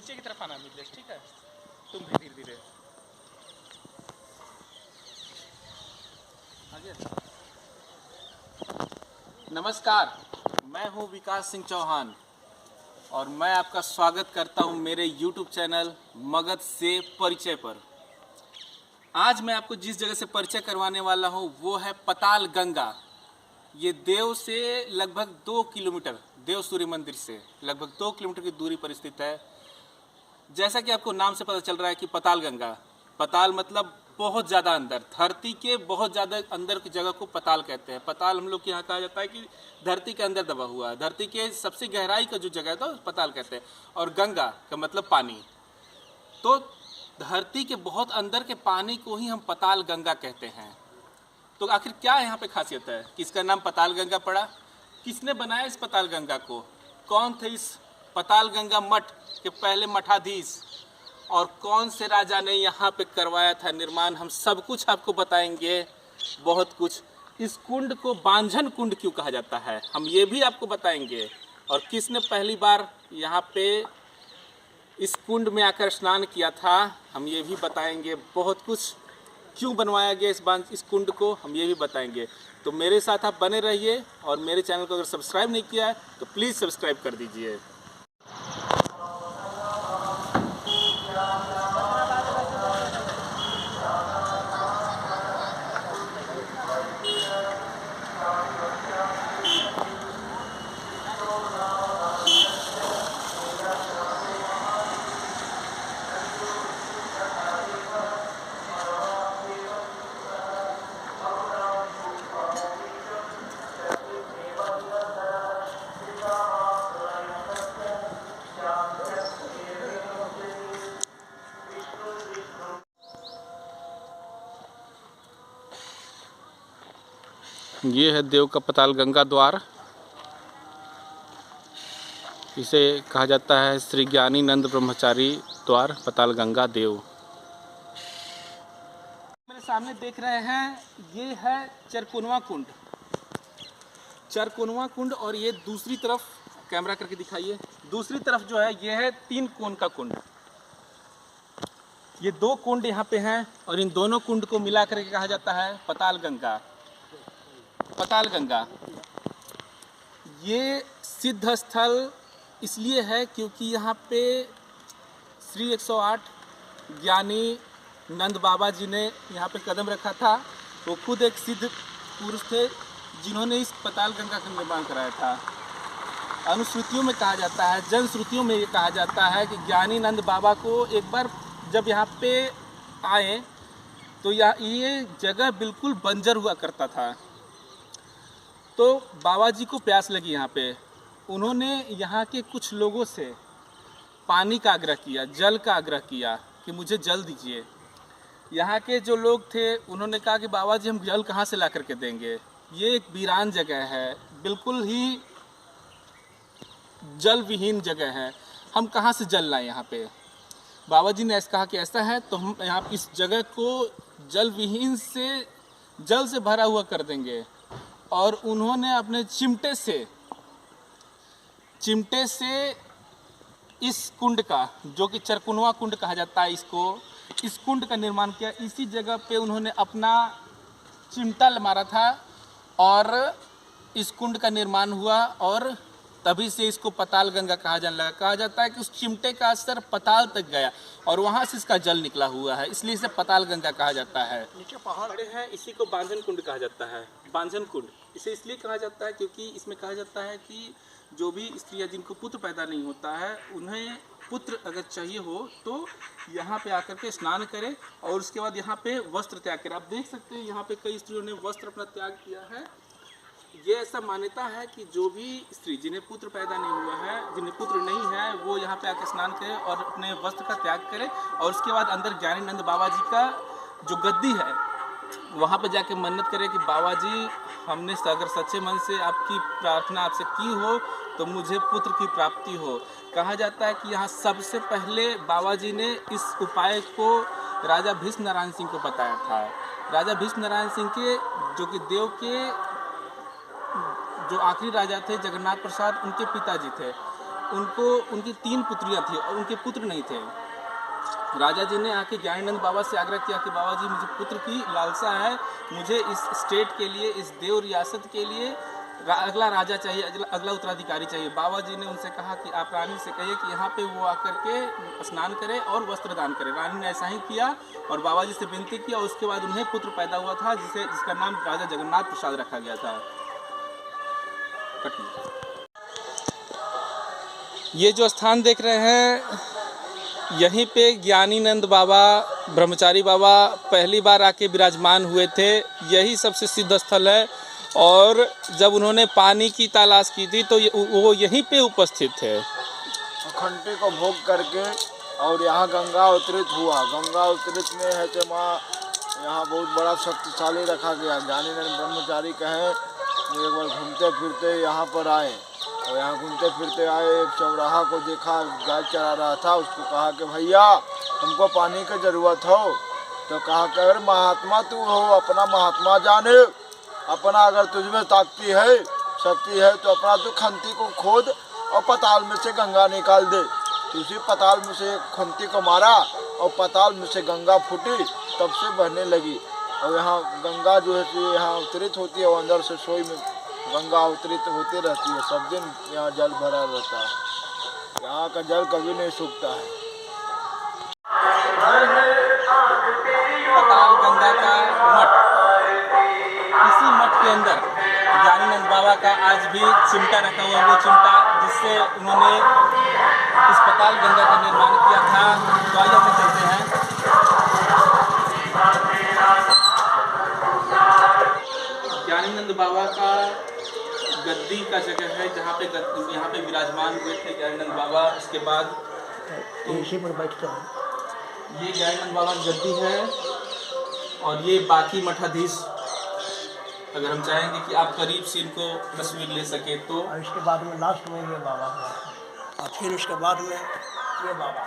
नीचे की तरफ आना मिथिलेश, ठीक है? तुम भी धीरे धीरे आगे। नमस्कार, मैं हूं विकास सिंह चौहान और मैं आपका स्वागत करता हूं मेरे YouTube चैनल मगध से परिचय पर। आज मैं आपको जिस जगह से परिचय करवाने वाला हूं वो है पताल गंगा। ये देव से लगभग 2 किलोमीटर, देव सूर्य मंदिर से लगभग 2 किलोमीटर की दूरी पर स्थित है। जैसा कि आपको नाम से पता चल रहा है कि पताल गंगा, पताल मतलब बहुत ज़्यादा अंदर, धरती के बहुत ज़्यादा अंदर की जगह को पताल कहते हैं। पताल हम लोग के यहाँ कहा जाता है कि धरती के अंदर दबा हुआ है, धरती के सबसे गहराई का जो जगह है तो पताल कहते हैं। और गंगा का मतलब पानी, तो धरती के बहुत अंदर के पानी को ही हम पताल गंगा कहते हैं। तो आखिर क्या यहाँ पे खासियत है कि इसका नाम पताल गंगा पड़ा? किसने बनाया इस पताल गंगा को? कौन थे इस पताल गंगा मठ के पहले मठाधीश? और कौन से राजा ने यहाँ पे करवाया था निर्माण? हम सब कुछ आपको बताएंगे, बहुत कुछ। इस कुंड को बांझन कुंड क्यों कहा जाता है, हम ये भी आपको बताएंगे। और किसने पहली बार यहाँ पे इस कुंड में आकर स्नान किया था, हम ये भी बताएंगे। बहुत कुछ, क्यों बनवाया गया इस कुंड को, हम ये भी बताएंगे। तो मेरे साथ आप बने रहिए और मेरे चैनल को अगर सब्सक्राइब नहीं किया है तो प्लीज़ सब्सक्राइब कर दीजिए। ये है देव का पताल गंगा द्वार। इसे कहा जाता है श्री ज्ञानी नंद ब्रह्मचारी द्वार पताल गंगा देव। मेरे सामने देख रहे हैं, ये है चरकुनवा कुंड, चरकुनवा कुंड। और ये दूसरी तरफ कैमरा करके दिखाइए, दूसरी तरफ जो है ये है 3 कोण का कुंड। ये 2 कुंड यहाँ पे हैं और इन दोनों कुंड को मिला करके कहा जाता है पताल गंगा। पताल गंगा ये सिद्ध स्थल इसलिए है क्योंकि यहाँ पे श्री 108 ज्ञानी नंद बाबा जी ने यहाँ पे कदम रखा था। वो खुद एक सिद्ध पुरुष थे जिन्होंने इस पताल गंगा का निर्माण कराया था। अनुश्रुतियों में कहा जाता है, जनश्रुतियों में ये कहा जाता है कि ज्ञानी नंद बाबा को एक बार जब यहाँ पे आए तो ये जगह बिल्कुल बंजर हुआ करता था। तो बाबा जी को प्यास लगी यहाँ पे, उन्होंने यहाँ के कुछ लोगों से पानी का आग्रह किया, जल का आग्रह किया कि मुझे जल दीजिए। यहाँ के जो लोग थे उन्होंने कहा कि बाबा जी हम जल कहाँ से ला करके देंगे, ये एक वीरान जगह है, बिल्कुल ही जल विहीन जगह है, हम कहाँ से जल लाएं यहाँ पे। बाबा जी ने ऐसा कहा कि ऐसा है तो हम यहाँ इस जगह को जल विहीन से जल से भरा हुआ कर देंगे। और उन्होंने अपने चिमटे से इस कुंड का, जो कि चरकुनवा कुंड कहा जाता है इसको, इस कुंड का निर्माण किया। इसी जगह पे उन्होंने अपना चिमटा मारा था और इस कुंड का निर्माण हुआ और तभी से इसको पताल गंगा कहा जाने लगा। कहा जाता है कि उस चिमटे का असर पताल तक गया और वहाँ से इसका जल निकला हुआ है, इसलिए इसे पताल गंगा कहा जाता है। नीचे पहाड़ बड़े हैं, इसी को बांझन कुंड कहा जाता है। बांझन कुंड इसे इसलिए कहा जाता है क्योंकि इसमें कहा जाता है कि जो भी स्त्रियाँ जिनको पुत्र पैदा नहीं होता है, उन्हें पुत्र अगर चाहिए हो तो यहाँ पे आकर के स्नान करें और उसके बाद यहाँ पे वस्त्र त्याग करें। आप देख सकते हैं यहाँ पे कई स्त्रियों ने वस्त्र अपना त्याग किया है। ये ऐसा मान्यता है कि जो भी स्त्री जिन्हें पुत्र पैदा नहीं हुआ है, जिन्हें पुत्र नहीं है, वो यहाँ पे आकर स्नान करें और अपने वस्त्र का त्याग करें और उसके बाद अंदर ज्ञानी नंद बाबा जी का जो गद्दी है वहाँ पे जाके मन्नत करें कि बाबा जी हमने अगर सच्चे मन से आपकी प्रार्थना आपसे की हो तो मुझे पुत्र की प्राप्ति हो। कहा जाता है कि यहाँ सबसे पहले बाबा जी ने इस उपाय को राजा भीष्म नारायण सिंह को बताया था। राजा भीष्म नारायण सिंह के, जो कि देव के जो आखिरी राजा थे, जगन्नाथ प्रसाद, उनके पिताजी थे। उनको उनकी 3 पुत्रियां थी और उनके पुत्र नहीं थे। राजा जी ने आके ज्ञानीनंद बाबा से आग्रह किया कि बाबा जी मुझे पुत्र की लालसा है, मुझे इस स्टेट के लिए, इस देव रियासत के लिए अगला राजा चाहिए, अगला उत्तराधिकारी चाहिए। बाबा जी ने उनसे कहा कि आप रानी से कहिए कि यहाँ पे वो आकर के स्नान करे और वस्त्र दान करे। रानी ने ऐसा ही किया और बाबा जी से विनती किया। उसके बाद उन्हें पुत्र पैदा हुआ था जिसका नाम राजा जगन्नाथ प्रसाद रखा गया था। ये जो स्थान देख रहे हैं, यहीं पे ज्ञानीनंद बाबा, ब्रह्मचारी बाबा पहली बार आके विराजमान हुए थे। यही सबसे सिद्ध स्थल है और जब उन्होंने पानी की तलाश की थी तो वो यहीं पे उपस्थित थे। खंटे को भोग करके और यहाँ गंगा अवतरित हुआ। गंगा अवतरित में है कि माँ यहाँ बहुत बड़ा शक्तिशाली रखा गया। ज्ञानीनंद ब्रह्मचारी कहें एक बार घूमते फिरते यहाँ पर आए और यहाँ घूमते फिरते आए, एक चौराहा को देखा, गाय चरा रहा था। उसको कहा कि भैया हमको पानी की ज़रूरत हो। तो कहा कि अगर महात्मा तू हो, अपना महात्मा जाने, अपना अगर तुझमें शक्ति है तो अपना तू खंती को खोद और पताल में से गंगा निकाल दे। तो उसी पताल में से खंती को मारा और पताल में से गंगा फूटी, तब से बहने लगी। और यहाँ गंगा जो है कि यहाँ अवतरित होती है और अंदर से सोई में गंगा अवतरित होती रहती है। सब दिन यहाँ जल भरा रहता है, यहाँ का जल कभी नहीं सूखता है। पताल गंगा का मठ, इसी मठ के अंदर ज्ञानीनंद बाबा का आज भी चिमटा रखा हुआ है। वो चिमटा जिससे उन्होंने इस पताल गंगा का निर्माण किया था। तो आइए हम चलते हैं। ज्ञानीनंद बाबा का गद्दी का जगह है जहाँ पे यहाँ पे विराजमान हुए थे ज्ञानीनंद बाबा। उसके बाद इसी पर बैठते हैं। ये ज्ञानीनंद बाबा की गद्दी है और ये बाकी मठाधीश, अगर हम चाहेंगे कि आप करीब से इनको तस्वीर ले सके तो। और इसके बाद में लास्ट में ये बाबा और फिर उसके बाद में ये बाबा।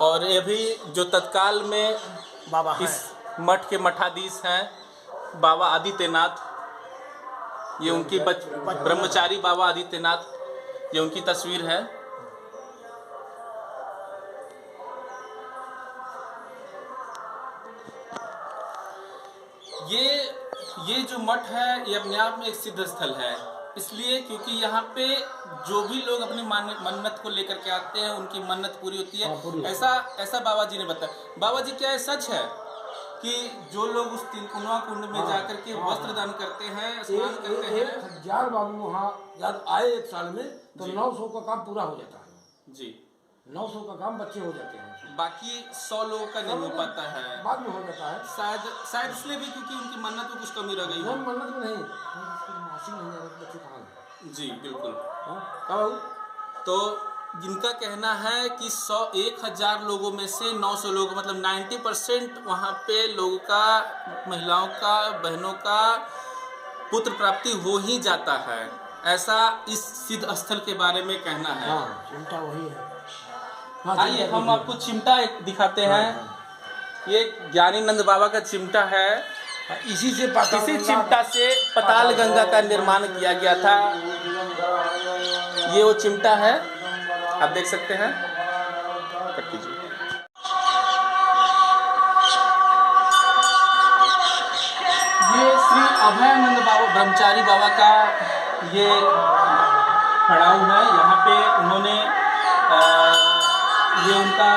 और ये भी जो तत्काल में बाबा इस मठ के मठाधीश हैं बाबा आदित्यनाथ। ये उनकी ब्रह्मचारी बाबा आदित्यनाथ, ये उनकी तस्वीर है। ये जो मठ है ये अपने आप में एक सिद्ध स्थल है, इसलिए क्योंकि यहाँ पे जो भी लोग अपनी मन्नत को लेकर के आते हैं उनकी मन्नत पूरी होती है। ऐसा बाबा जी ने बताया। बाबा जी क्या सच है कि जो लोग उस तिलकुनवा कुंड में जाकर के वस्त्र दान करते हैं, स्नान करते हैं, 1000 बाबू वहाँ जब आए एक साल में तो 900 का काम पूरा हो जाता है जी। 900 का काम बच्चे हो जाते हैं। बाकी 100 लोगों का नहीं हो पाता है, बाद में हो जाता है। शायद इसलिए भी क्योंकि उनकी मन्नत में कुछ कमी रह गई है। मन्नत में नहीं, मासी नहीं है, बच्चे कहाँ हैं? जी बिल्कुल। कब तो जिनका कहना है कि 1000 लोगों में से 900 लोग, मतलब 90% वहाँ पे लोगों का, महिलाओं का, बहनों का पुत्र प्राप्ति हो ही जाता है, ऐसा इस सिद्ध स्थल के बारे में कहना है। हाँ, चिमटा वही है। आइए हम आपको चिमटा एक दिखाते हैं। ये ज्ञानीनंद बाबा का चिमटा है। इसी चिमटा से पताल गंगा का निर्माण किया गया था। ये वो चिमटा है, आप देख सकते हैं। कट कीजिए। ये श्री अभयानंद बाबा, ब्रह्मचारी बाबा का ये खड़ाऊ है। यहाँ पे उन्होंने ये उनका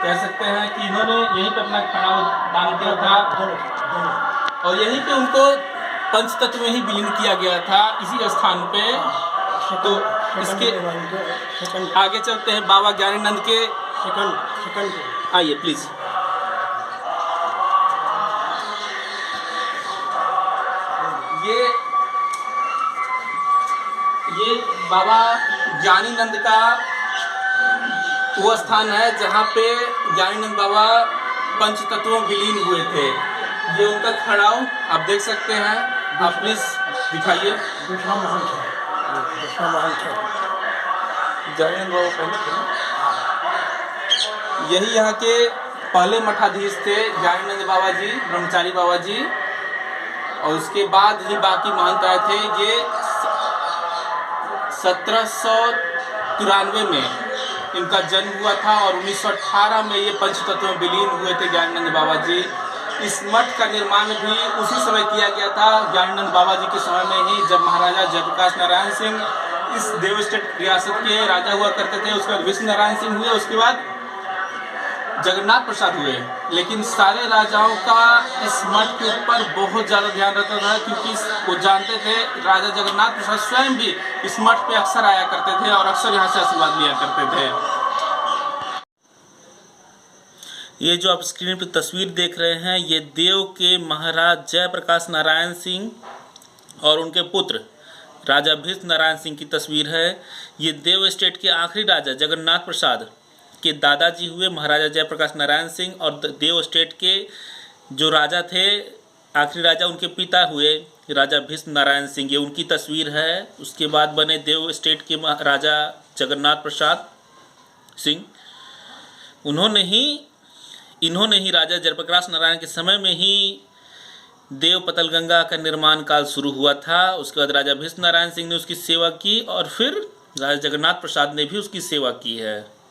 कह सकते हैं कि इन्होंने यहीं पे अपना खड़ाऊ दान किया था और यहीं पे उनको पंचतत्व में ही विलीन किया गया था, इसी स्थान पे। तो इसके आगे चलते हैं बाबा ज्ञानीनंद के सेकंड। आइए प्लीज। ये बाबा ज्ञानीनंद का वो स्थान है जहाँ पे ज्ञानीनंद बाबा पंच तत्वों में विलीन हुए थे। ये उनका खड़ाऊ आप देख सकते हैं, आप प्लीज दिखाइए। ज्ञानीनंद बाबा पहले थे, यही यहाँ के पहले मठाधीश थे ज्ञानीनंद बाबा जी, ब्रह्मचारी बाबा जी। और उसके बाद ही बाकी महंत आए थे। ये 1793 में इनका जन्म हुआ था और 1918 में ये पंचतत्व में विलीन हुए थे ज्ञानानंद बाबा जी। इस मठ का निर्माण भी उसी समय किया गया था, ज्ञानानंद बाबा जी के समय में ही, जब महाराजा जयप्रकाश नारायण सिंह इस देव स्टेट रियासत के राजा हुआ करते थे। उसके बाद विष्णु नारायण सिंह हुए, उसके बाद जगन्नाथ प्रसाद हुए। लेकिन सारे राजाओं का इस मठ के ऊपर बहुत ज़्यादा ध्यान रहता था, क्योंकि वो जानते थे राजा जगन्नाथ प्रसाद स्वयं भी इस मठ पे अक्सर आया करते थे और अक्सर यहाँ से आशीर्वाद लिया करते थे। ये जो आप स्क्रीन पर तस्वीर देख रहे हैं, ये देव के महाराज जयप्रकाश नारायण सिंह और उनके पुत्र राजा भीष्म नारायण सिंह की तस्वीर है। ये देव स्टेट के आखिरी राजा जगन्नाथ प्रसाद के दादाजी हुए महाराजा जयप्रकाश नारायण सिंह, और देव स्टेट के जो राजा थे आखिरी राजा, उनके पिता हुए राजा भीष्म नारायण सिंह। ये उनकी तस्वीर है। उसके बाद बने देव स्टेट के राजा जगन्नाथ प्रसाद सिंह। इन्होंने ही राजा जयप्रकाश नारायण के समय में ही देव पतलगंगा का निर्माण काल शुरू हुआ था। उसके बाद राजा भीष्म नारायण सिंह ने उसकी सेवा की और फिर राजा जगन्नाथ प्रसाद ने भी उसकी सेवा की है।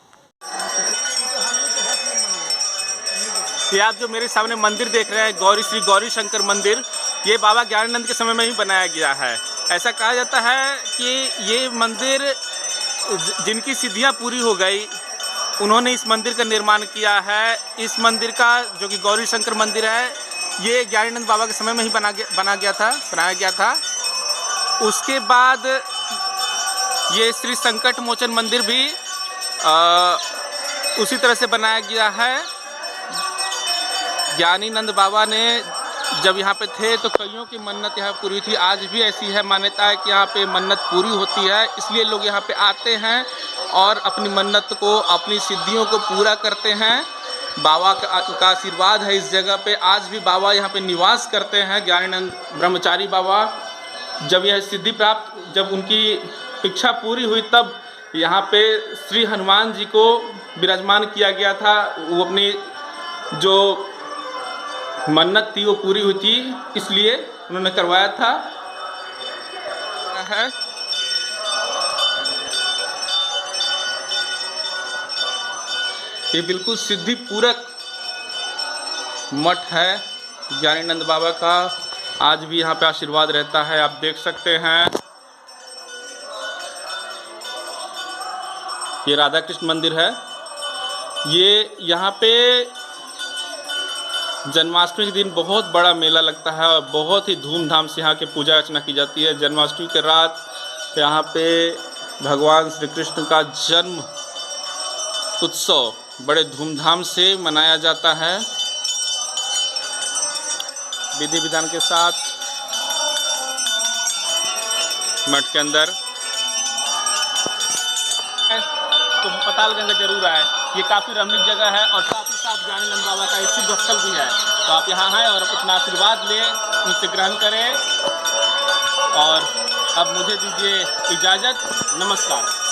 ये आप जो मेरे सामने मंदिर देख रहे हैं, श्री गौरी शंकर मंदिर, ये बाबा ज्ञानानंद के समय में ही बनाया गया है। ऐसा कहा जाता है कि ये मंदिर जिनकी सिद्धियां पूरी हो गई, उन्होंने इस मंदिर का निर्माण किया है। इस मंदिर का जो कि गौरी शंकर मंदिर है, ये ज्ञानानंद बाबा के समय में ही बनाया गया था। उसके बाद ये श्री संकट मोचन मंदिर भी उसी तरह से बनाया गया है। ज्ञानीनंद बाबा ने जब यहाँ पे थे तो कईयों की मन्नत यहाँ पूरी थी। आज भी ऐसी है मान्यता है कि यहाँ पे मन्नत पूरी होती है, इसलिए लोग यहाँ पे आते हैं और अपनी मन्नत को, अपनी सिद्धियों को पूरा करते हैं। बाबा का आशीर्वाद है इस जगह पे। आज भी बाबा यहाँ पे निवास करते हैं, ज्ञानानंद ब्रह्मचारी बाबा। जब यह सिद्धि प्राप्त, जब उनकी इच्छा पूरी हुई, तब यहाँ पे श्री हनुमान जी को विराजमान किया गया था। वो अपनी जो मन्नत थी वो पूरी हुई थी, इसलिए उन्होंने करवाया था। ये बिल्कुल सिद्धि पूरक मठ है ज्ञानानंद बाबा का। आज भी यहाँ पे आशीर्वाद रहता है, आप देख सकते हैं। ये राधा कृष्ण मंदिर है। ये यहाँ पे जन्माष्टमी के दिन बहुत बड़ा मेला लगता है और बहुत ही धूमधाम से यहाँ के पूजा अर्चना की जाती है। जन्माष्टमी के रात यहाँ पे भगवान श्री कृष्ण का जन्म उत्सव बड़े धूमधाम से मनाया जाता है, विधि विधान के साथ। मठ के अंदर तो पतालगंगा जरूर आए। ये काफ़ी रमणीक जगह है और साथ ही साथ ज्ञानानंद बाबा का एक सिद्ध स्थल भी है। तो आप यहाँ आएँ और अपना आशीर्वाद लें, उनसे ग्रहण करें। और अब मुझे दीजिए इजाज़त। नमस्कार।